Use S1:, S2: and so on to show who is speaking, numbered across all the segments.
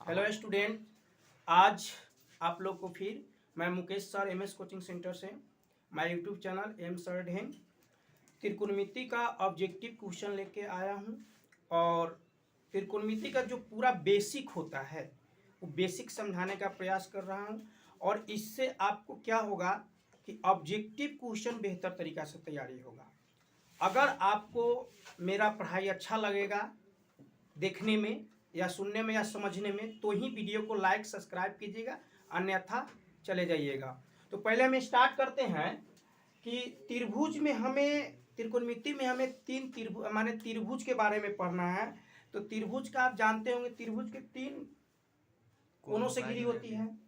S1: Hello student, आज आप लोग को फिर मैं Mukesh sir MS coaching centre से मैं यूट्यूब चैनल एम सर ढेंग त्रिकोणमिति का ऑब्जेक्टिव क्वेश्चन लेके आया हूं। और त्रिकोणमिति का जो पूरा बेसिक होता है वो बेसिक समझाने का प्रयास कर रहा हूं। और इससे आपको क्या होगा कि ऑब्जेक्टिव क्वेश्चन बेहतर तरीक़ा से तैयारी होगा। अगर आपको मेरा पढ़ाई अच्छा लगेगा देखने में या सुनने में या समझने में, तो ही वीडियो को लाइक सब्सक्राइब कीजिएगा, अन्यथा चले जाइएगा। तो पहले हम स्टार्ट करते हैं कि त्रिभुज में हमें त्रिकोणमिति में हमें तीन त्रिभुज माने त्रिभुज के बारे में पढ़ना है। तो त्रिभुज का आप जानते होंगे, त्रिभुज के तीन कोनों से घिरी होती है।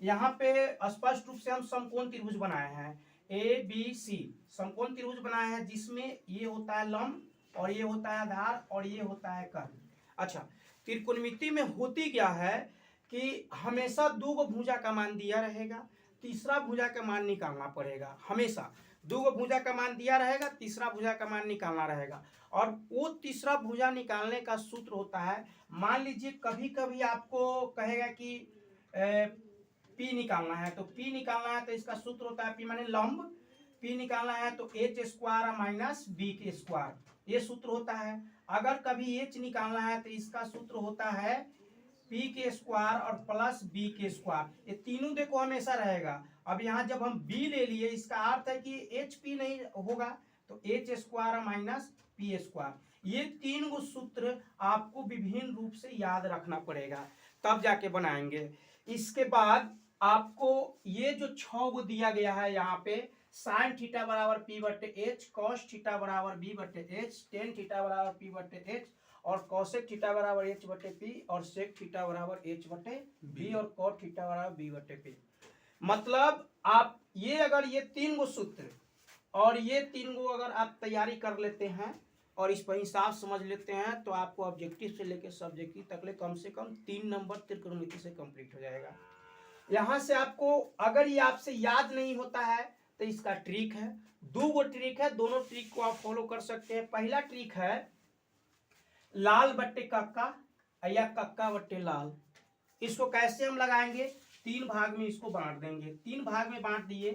S1: यहाँ पे स्पष्ट रूप से हम समकोण त्रिभुज बनाए हैं, ABC समकोण त्रिभुज बनाए हैं, जिसमें ये होता है लंब और ये होता है आधार और ये होता है कर्ण। अच्छा, त्रिकोणमिति में होती क्या है कि हमेशा दो भुजा का मान दिया रहेगा, तीसरा भुजा का मान निकालना पड़ेगा। हमेशा दो भुजा का मान दिया रहेगा, तीसरा भुजा का मान निकालना रहेगा। और वो तीसरा भुजा निकालने का सूत्र होता है, मान लीजिए कभी कभी आपको कहेगा कि पी निकालना है, तो पी निकालना है तो इसका सूत्र होता है पी माने लंब, पी निकालना है तो एच स्क्वायर माइनस बी के स्क्वायर, ये सूत्र होता है। अगर कभी एच निकालना है तो इसका सूत्र होता है पी के स्क्वायर और प्लस बी के स्क्वायर। ये तीनों देखो हमेशा रहेगा। अब यहाँ जब हम बी ले लिए, इसका अर्थ है कि एच पी नहीं होगा, तो H square minus P square. ये तीन गो सूत्र आपको विभिन्न रूप से याद रखना पड़ेगा, तब जाके बनाएंगे। इसके बाद आपको ये जो 6 गो दिया गया है यहाँ पे, साइन थीटा बराबर पी बटे एच, कॉस थीटा बराबर बी बटे एच, टेन थीटा बराबर पी बटे एच, और कॉसेक थीटा बराबर एच बटे पी, और सेक थीटा बराबर एच बटे बी, और कॉट थीटा बराबर बी बटे पी। मतलब आप ये अगर ये तीन गो सूत्र और ये तीन गो अगर आप तैयारी कर लेते हैं और इस पर हिसाब समझ लेते हैं, तो आपको ऑब्जेक्टिव से लेकर सब्जेक्टिव तक ले कम से कम 3 नंबर त्रिकोणमिति से कंप्लीट हो जाएगा। यहाँ से आपको अगर ये आपसे याद नहीं होता है तो इसका ट्रिक है, 2 गो ट्रिक है, दोनों ट्रिक को आप फॉलो कर सकते हैं। पहला ट्रिक है लाल बट्टे कक्का या कक्का बट्टे लाल। इसको कैसे हम लगाएंगे, 3 भाग में इसको बांट देंगे। 3 भाग में बांट दिए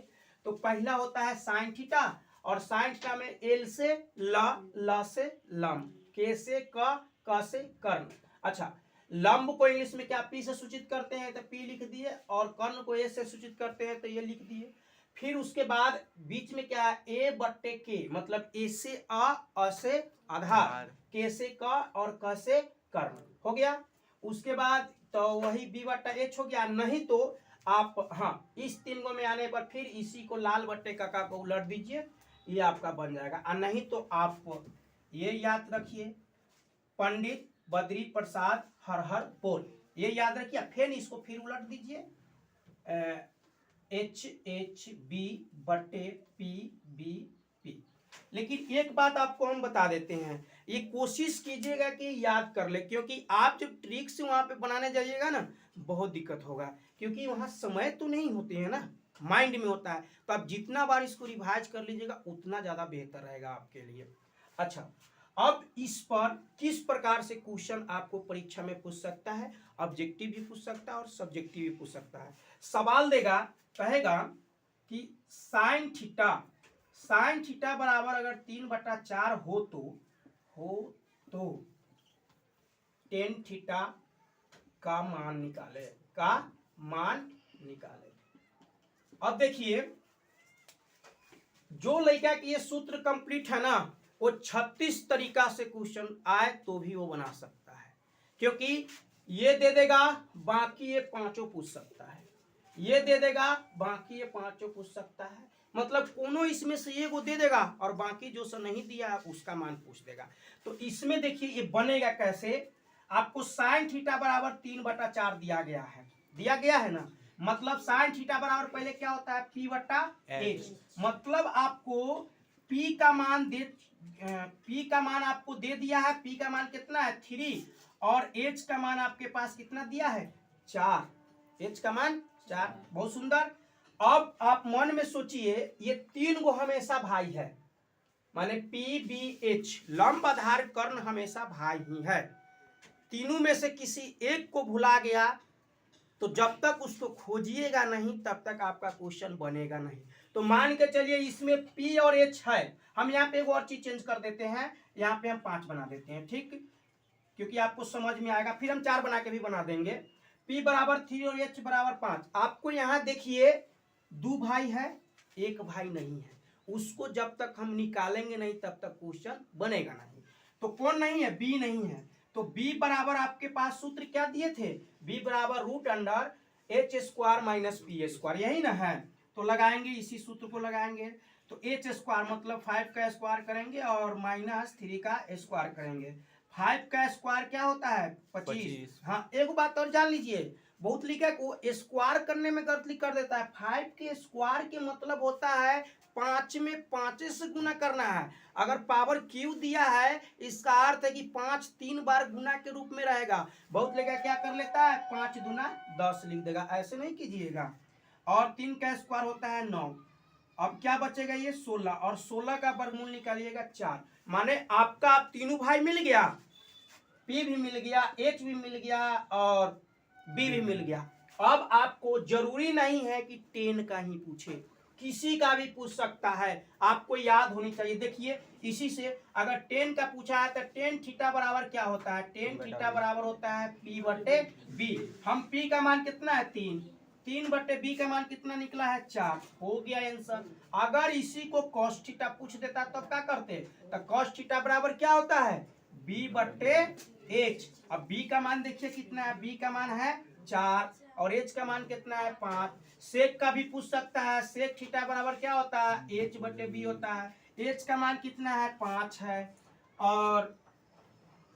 S1: तो पहला होता है साइन थीटा, और साइन थीटा में एल से ला से लंब, के से क से कर्ण। अच्छा, लंब को इंग्लिश में क्या पी से सूचित करते हैं, तो पी लिख दिए, और कर्ण को ए से सूचित करते हैं तो ये लिख दिए। फिर उसके बाद बीच में क्या है, ए बट्टे के, मतलब ए से अ से आधार, के से क और क से कर्ण हो गया। उसके बाद तो वही बी बट्टा एच हो गया। नहीं तो आप इस 3 गो में आने पर फिर इसी को लाल बट्टे कक्का को उलट दीजिए, ये आपका बन जाएगा। और नहीं तो आप ये याद रखिए, पंडित बद्री प्रसाद हर हर बोल, ये याद रखिए। फिर इसको फिर उलट दीजिए, एच एच बी बटे पी बी पी। लेकिन एक बात आपको हम बता देते हैं, ये कोशिश कीजिएगा कि याद कर ले, क्योंकि आप जब ट्रिक से वहां पे बनाने जाइएगा ना, बहुत दिक्कत होगा, क्योंकि वहां समय तो नहीं होते हैं ना, माइंड में होता है। तो आप जितना बार इसको रिवाइज कर लीजिएगा उतना ज्यादा बेहतर रहेगा आपके लिए। अच्छा, अब इस पर किस प्रकार से क्वेश्चन आपको परीक्षा में पूछ सकता है, ऑब्जेक्टिव भी पूछ सकता है और सब्जेक्टिव भी पूछ सकता है। सवाल देगा, कहेगा कि साइन थीटा बराबर अगर 3/4 हो तो टेन थीटा का मान निकाले। अब देखिए, जो लड़का की ये सूत्र कंप्लीट है ना, वो 36 तरीका से क्वेश्चन आए तो भी वो बना सकता है, क्योंकि ये दे देगा बाकी ये पांचों पूछ सकता है, ये दे देगा बाकी ये पांचों पूछ सकता है। मतलब कोनो इसमें से ये को दे देगा और बाकी जो से नहीं दिया उसका मान पूछ देगा। तो इसमें देखिए ये बनेगा कैसे, आपको साइन थीटा बराबर 3/4 दिया गया है ना, मतलब साइन थीटा बराबर पहले क्या होता है, पी बट्टा एच। मतलब आपको पी का मान आपको दे दिया है, पी का मान कितना है 3, और एच का मान आपके पास कितना दिया है 4, एच का मान 4। बहुत सुंदर। अब आप मन में सोचिए, ये 3 गो हमेशा भाई है, माने पी बी एच, लंब आधार कर्ण हमेशा भाई ही है। तीनों में से किसी एक को भुला गया तो जब तक उसको खोजिएगा नहीं तब तक आपका क्वेश्चन बनेगा नहीं। तो मान के चलिए इसमें P और H है, हम यहाँ पे एक और चीज चेंज कर देते हैं, यहाँ पे हम 5 बना देते हैं, ठीक, क्योंकि आपको समझ में आएगा। फिर हम 4 बना के भी बना देंगे। P बराबर 3 और H बराबर 5। आपको यहाँ देखिए 2 भाई है, 1 भाई नहीं है, उसको जब तक हम निकालेंगे नहीं तब तक क्वेश्चन बनेगा नहीं। तो कौन नहीं है? B नहीं है। तो B बराबर आपके पास सूत्र क्या दिए थे? B बराबर √H² माइनस P², यही ना है। तो लगाएंगे, इसी सूत्र को लगाएंगे। तो H² मतलब 5 का स्क्वायर करेंगे और -3 का स्क्वायर करेंगे। 5 का स्क्वायर क्या होता है? 25। हाँ, एक बात और जान लीजिए, बहुत लिखा को स्क्वायर करने में गलती कर देता है। 5 के स्क्वायर के मतलब होता है 5 में 5 से गुना करना है। अगर पावर क्यू दिया है, इसका अर्थ है कि 5 3 बार गुना के रूप में रहेगा। बहुत लेगा क्या कर लेता है? 5 दूना 10 लिख देगा, ऐसे नहीं कीजिएगा। और 3 का स्क्वायर होता है 9। अब क्या बचेगा? ये 16, और 16 का वर्गमूल निकालिएगा 4। माने आपका आप तीनों भाई मिल गया, P भी मिल गया, H भी मिल गया और B भी मिल गया। अब आपको जरूरी नहीं है कि 10 का ही पूछे, किसी का भी पूछ सकता है, आपको याद होनी चाहिए। देखिए इसी से अगर 10 का पूछा है तो tan थीटा बराबर क्या होता है? tan थीटा बराबर होता है P/B। हम P का मान कितना है? 3/B का मान कितना निकला है? 4। हो गया आंसर। अगर इसी को cos थीटा पूछ देता तब क्या करते? तो cos थीटा बराबर क्या होता है? B/H। अब B का मान देखिए कितना है? B का मान है 4 और H का मान कितना है? 5। सेक का भी पूछ सकता है, सेक थीटा बराबर क्या होता है? H/B होता है। H का मान कितना है? 5 है और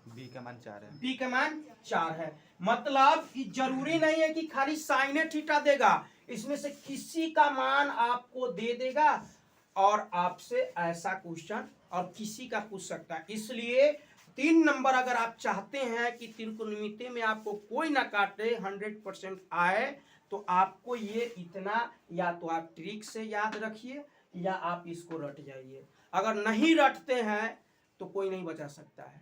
S2: B का मान 4 है।
S1: B का मान 4 है। मतलब जरूरी नहीं है कि खाली साइन थीटा देगा, इसमें से किसी का मान आपको दे देगा और आपसे ऐसा क्वेश्चन और किसी का पूछ सकता है। इसलिए 3 नंबर अगर आप चाहते हैं कि त्रिकोणमिति में आपको कोई ना काटे, 100% आए, तो आपको ये इतना या तो आप ट्रिक से याद रखिए या आप इसको रट जाइए। अगर नहीं रटते हैं तो कोई नहीं बचा सकता है,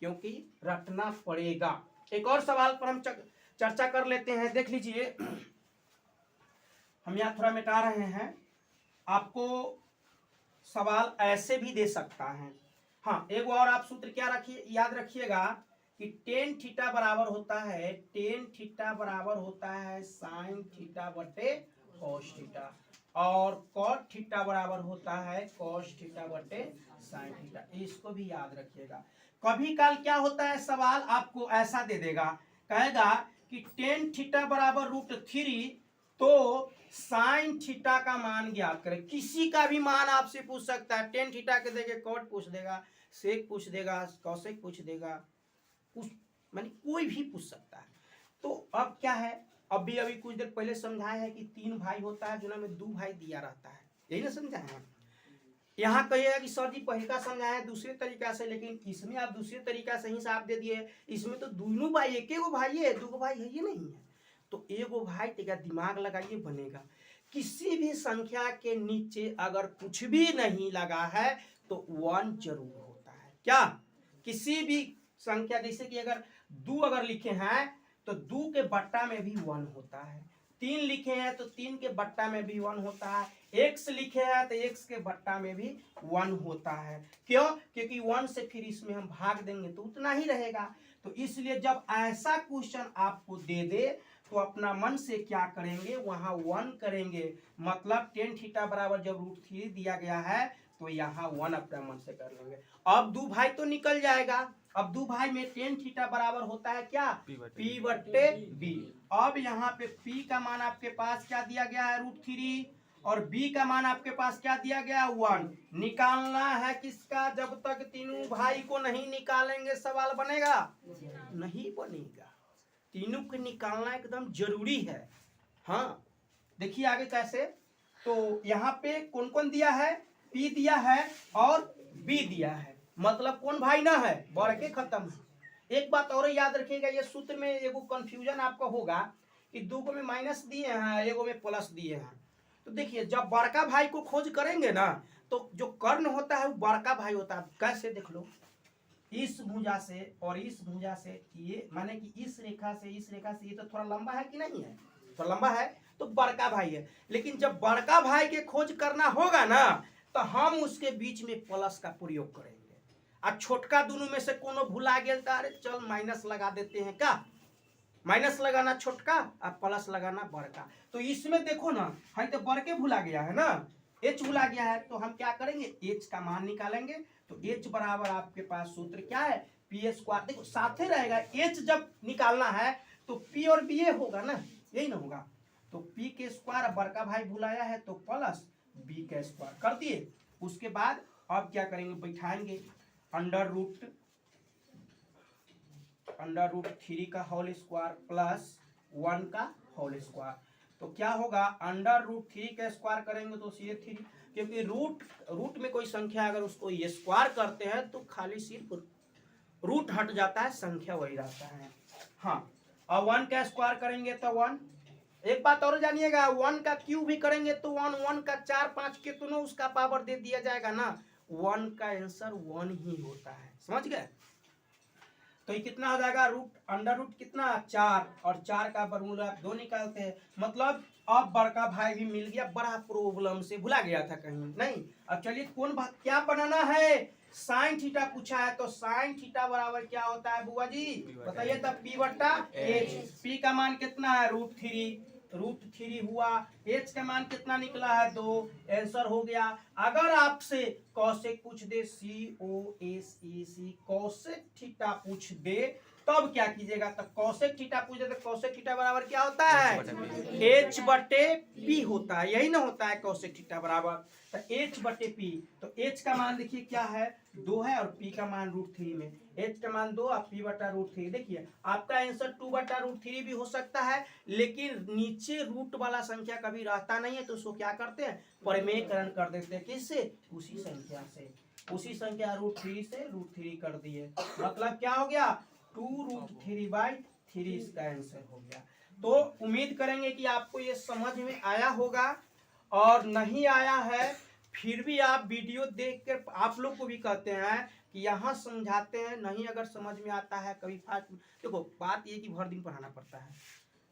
S1: क्योंकि रटना पड़ेगा। एक और सवाल पर हम चर्चा कर लेते हैं, देख लीजिए। हम यहाँ थोड़ा मिटा रहे हैं, आपको सवाल ऐसे भी दे सकता है। हाँ, एक और आप सूत्र क्या रखिए, याद रखिएगा कि tan थीटा बराबर होता है, tan थीटा बराबर होता है sin थीटा बटे cos थीटा, और cot थीटा बराबर होता है cos थीटा बटे sin थीटा। इसको भी याद रखिएगा। कभी काल क्या होता है, सवाल आपको ऐसा दे देगा, कहेगा कि tan थीटा बराबर √3, तो साइन थीटा का मान ज्ञात करें। किसी का भी मान आपसे पूछ सकता है, tan थीटा के देके कॉट पूछ देगा, सेक पूछ देगा, कॉसेक पूछ देगा, माने कोई भी पूछ सकता है। तो अब क्या है, अभी कुछ देर पहले समझाया है कि 3 भाई होता है, जो में 2 भाई दिया रहता है, यही ना समझाया है। यहाँ कहिएगा कि सर जी पहले का समझाया है दूसरे तरीका से, लेकिन इसमें आप दूसरे तरीका से ही साफ दे दिए। इसमें तो दोनों भाई, एक एगो भाई है, 2 भाई है, ये नहीं है। तो एगो भाई तेरा दिमाग लगाइए, बनेगा। किसी भी संख्या के नीचे अगर कुछ भी नहीं लगा है तो 1 जरूर होता है। क्या? किसी भी संख्या, जैसे कि अगर 2 अगर लिखे हैं तो 2 के बट्टा में भी 1 होता है, 3 लिखे हैं तो 3 के बट्टा में भी 1 होता है, x लिखे हैं तो x के बट्टा में भी 1 होता है। क्यों? क्योंकि 1 से फिर इसमें हम भाग देंगे तो उतना ही रहेगा। तो इसलिए जब ऐसा क्वेश्चन आपको दे दे तो अपना मन से क्या करेंगे, वहां 1 करेंगे। मतलब tan थीटा बराबर जब √3 दिया गया है तो यहाँ 1 अपना मन से कर लेंगे। अब 2 भाई तो निकल जाएगा। अब 2 भाई में tan थीटा बराबर होता है क्या? P/B। अब यहाँ पे P का मान आपके पास क्या दिया गया है? √3, और B का मान आपके पास क्या दिया गया? 1। निकालना है किसका? जब तक तीनों भाई को नहीं निकालेंगे सवाल बनेगा नहीं बनेगा। तीनों को निकालना एकदम जरूरी है। हाँ, देखिए आगे कैसे। तो यहाँ पे कौन कौन दिया है? P दिया है और B दिया है, मतलब कौन भाई ना है? बढ़ के खत्म है। एक बात और याद रखिएगा, ये सूत्र में एगो कंफ्यूजन आपका होगा कि 2 को में माइनस दिए हैं, एगो में प्लस दिए हैं। तो देखिए जब बड़का भाई को खोज करेंगे ना तो जो कर्ण होता है वो बड़का भाई होता है। कैसे? देख लो, इस भुजा से और इस भुजा से, ये माने कि इस रेखा से ये तो थोड़ा लंबा है कि नहीं है, तो लंबा है तो बड़का भाई है। लेकिन जब बड़का भाई के खोज करना होगा ना तो हम उसके बीच में प्लस का प्रयोग करेंगे। और छोटका दोनों में से कोनो भुला गया तो अरे चल माइनस लगा देते हैं, का माइनस लगाना छोटका और प्लस लगाना बड़का। तो इसमें देखो ना, है तो बड़के भुला गया है ना, एच भुला गया है, तो हम क्या करेंगे, एच का मान निकालेंगे। तो एच बराबर आपके पास सूत्र क्या है, पी स्क्वायर। देखो साथे रहेगा, एच जब निकालना है तो पी और बी होगा ना, यही ना होगा। तो पी के स्क्वायर, बड़का भाई भुलाया है तो प्लस बी का स्क्वायर कर दिए। उसके बाद अब क्या करेंगे, बैठाएंगे अंडर रूट 3 का होल स्क्वायर प्लस 1 का होल स्क्वायर। तो क्या होगा, अंडर रूट 3 का स्क्वायर करेंगे तो ये 3, क्योंकि रूट में कोई संख्या अगर उसको ये स्क्वायर करते हैं तो खाली सिर्फ रूट हट जाता है, संख्या वही रहता है। हाँ, और 1 का स्क्वायर करेंगे तो 1। एक बात और जानिएगा, 1 का क्यूब भी करेंगे तो 1 का 4 5 कितनों उसका पावर दे दिया जाएगा ना, 1 का आंसर 1 ही होता है, समझ गए। तो ये कितना हो जाएगा, अंडर रूट कितना 4, और 4 का वर्गमूल आप 2 निकालते हैं। मतलब अब बड़का भाई भी मिल गया, बड़ा प्रॉब्लम से भुला गया था कहीं नहीं। अब चलिए कौन क्या बनाना है, साइन थीटा पूछा है, तो साइन थीटा बराबर क्या होता है बुआ जी बताइए, तब पी बट्टा एच। पी का मान कितना है, √3 हुआ, एच का मान कितना निकला है 2, आंसर हो गया। अगर आपसे कॉसेक पूछ दे, COSEC कॉसेक थीटा पूछ दे, तब क्या कीजिएगा, तो कॉसेक थीटा पूछे तो कॉसेक थीटा बराबर क्या होता है, H बटे P होता है, यही ना होता है कॉसेक थीटा बराबर, तो H बटे P। तो H का मान देखिए क्या है 2 है, और P का मान √3 में, H का मान 2 और P बटा √3। देखिए आपका आंसर 2 बटा √3 भी हो सकता है, लेकिन नीचे रूट वाला संख्या कभी रहता नहीं है, तो उसको क्या करते हैं, परिमेयकरण कर देते हैं, किससे, उसी संख्या से, उसी संख्या √3 से √3 कर दिए। मतलब क्या हो गया, 2√3/3 इसका आंसर हो गया। तो उम्मीद करेंगे कि आपको ये समझ में आया होगा, और नहीं आया है फिर भी आप वीडियो देख कर, आप लोग को भी कहते हैं कि यहाँ समझाते हैं, नहीं अगर समझ में आता है कभी फास्ट। देखो बात ये कि भर दिन पढ़ाना पड़ता है,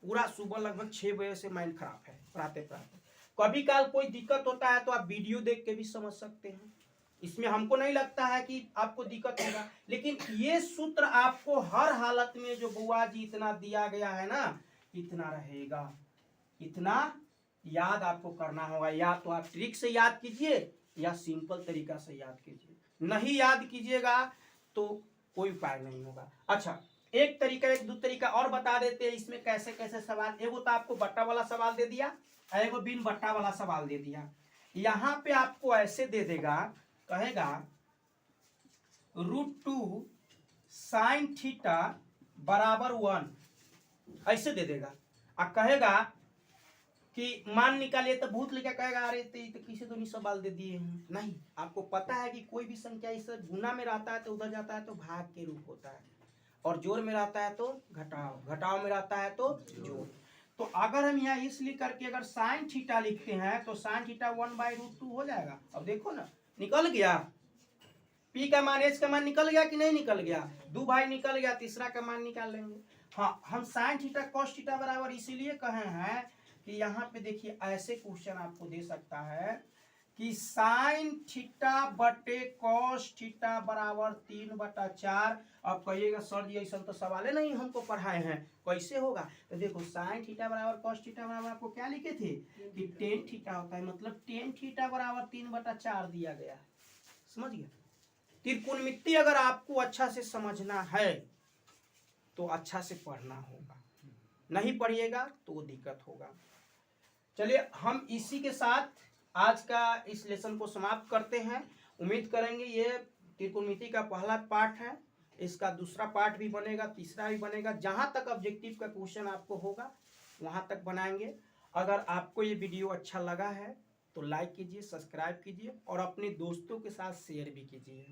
S1: पूरा सुबह लगभग 6 बजे से माइंड खराब है पढ़ाते पढ़ाते। कभी काल कोई दिक्कत होता है तो आप वीडियो देख के भी समझ सकते हैं, इसमें हमको नहीं लगता है कि आपको दिक्कत होगा। लेकिन ये सूत्र आपको हर हालत में जो बुआ जी इतना दिया गया है ना, इतना रहेगा, इतना याद आपको करना होगा। या तो आप ट्रिक से याद कीजिए या सिंपल तरीका से याद कीजिए, नहीं याद कीजिएगा तो कोई उपाय नहीं होगा। अच्छा, एक दो तरीका और बता देते हैं इसमें कैसे कैसे सवाल। एगो तो आपको बट्टा वाला सवाल दे दिया, एगो बिन बट्टा वाला सवाल दे दिया। यहाँ पे आपको ऐसे दे देगा, कहेगा √2 साइन थीटा बराबर 1, ऐसे दे देगा। और कहेगा कि मान निकालिए, तो भूत लेकर कहेगा अरे तो किसी तो नहीं सवाल दे दिए हैं। नहीं, आपको पता है कि कोई भी संख्या इस गुना में रहता है तो उधर जाता है तो भाग के रूप होता है, और जोड़ में रहता है तो घटाव में रहता है तो जोड़। तो अगर हम यहाँ इसलिए करके अगर साइन थीटा लिखते हैं तो साइन थीटा 1/√2 हो जाएगा। अब देखो ना, निकल गया, पी का मान एच का मान निकल गया कि नहीं निकल गया, 2 भाई निकल गया, तीसरा का मान निकाल लेंगे। हाँ, हम साइन थीटा कॉस थीटा बराबर इसीलिए कहे हैं कि यहाँ पे देखिए ऐसे क्वेश्चन आपको दे सकता है कि साइन थीटा बटे कॉस थीटा बराबर 3/4। अब कहिएगा सर जी ऐसा तो सवाल है नहीं हमको पढ़ाए हैं, कैसे होगा। तो देखो साइन थीटा बराबर कॉस थीटा बराबर आपको क्या लिखे थे कि टेन थीटा होता है, मतलब टेन थीटा बराबर 3/4 दिया गया है, समझ गया। त्रिकोणमिति अगर आपको अच्छा से समझना है तो अच्छा से पढ़ना होगा, नहीं पढ़िएगा तो दिक्कत होगा। चलिए हम इसी के साथ आज का इस लेसन को समाप्त करते हैं। उम्मीद करेंगे ये त्रिकोणमिति का पहला पार्ट है, इसका दूसरा पार्ट भी बनेगा, तीसरा भी बनेगा। जहाँ तक ऑब्जेक्टिव का क्वेश्चन आपको होगा वहाँ तक बनाएंगे। अगर आपको ये वीडियो अच्छा लगा है तो लाइक कीजिए, सब्सक्राइब कीजिए और अपने दोस्तों के साथ शेयर भी कीजिए।